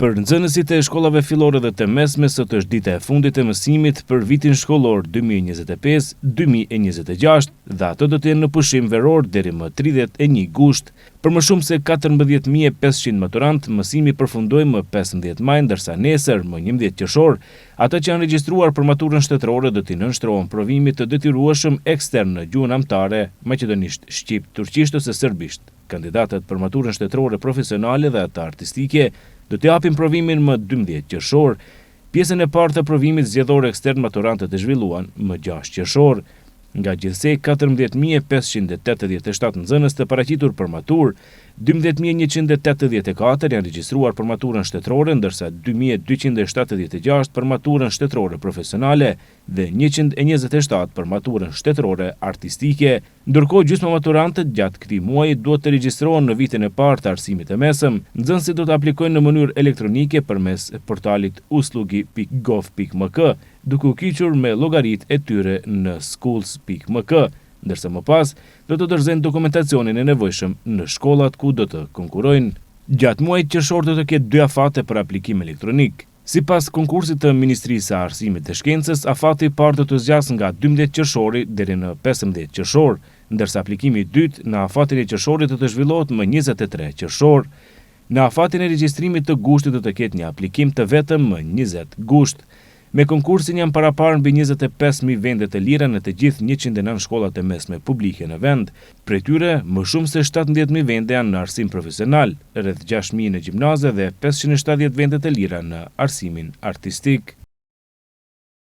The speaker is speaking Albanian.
Për nxënësit e shkollave fillore dhe të mesme, sot është dita e fundit e mësimit për vitin shkollor 2025-2026 dhe ato do të jenë në pushim veror deri më 31 gusht. Për më shumë se 14.500 maturantë, mësimi përfundoi më 15 maj, ndërsa nesër, më 11 qershor, ata që janë regjistruar për maturën shtetërore do t'i nënshtrohen provimit të detyrueshëm ekstern në gjuhën amtare, maqedonisht, shqip, turqisht ose serbisht. Kandidatët për maturën shtetërore profesionale dhe ata artistike do të japin provimin më 12 qershor. Pjesën e parë të provimit zgjedhor ekstern maturantët e zhvilluan më 6 qershor. Nga gjithsej 14.587 nxënës të paraqitur për maturë, 12.184 janë regjistruar për maturën shtetërore, ndërsa 2.276 për maturën shtetërore profesionale dhe 127 për maturën shtetërore artistike. Ndërkohë, gjysma maturantët gjatë këtij muaji duhet të regjistrohen në vitin e parë të arsimit të mesëm. Nxënësit do të aplikojnë në mënyrë elektronike përmes portalit uslugi.gov.mk, duke u kyçur me llogaritë e tyre në schools.mk, ndërsa më pas do të dorëzojnë dokumentacionin e nevojshëm në shkollat ku do të konkurrojnë. Gjatë muajit qershor do të ketë 2 afate për aplikim elektronik. Sipas konkursit të Ministrisë së Arsimit të Shkencës, afati i parë do të zgjas nga 12 qershori deri në 15 qershor, ndërsa aplikimi i dytë në afatin e qershorit do të zhvillohet më 23 qershor. Në afatin e regjistrimit të gushtit do të ketë një aplikim të vetëm më 20 gusht. Me konkursin janë paraparë mbi 25.000 vende të lira në të gjithë 109 shkollat e mesme publike në vend. Prej tyre, më shumë se 17.000 vende janë në arsim profesional, rreth 6.000 në gjimnaze dhe 570 vende të lira në arsimin artistik.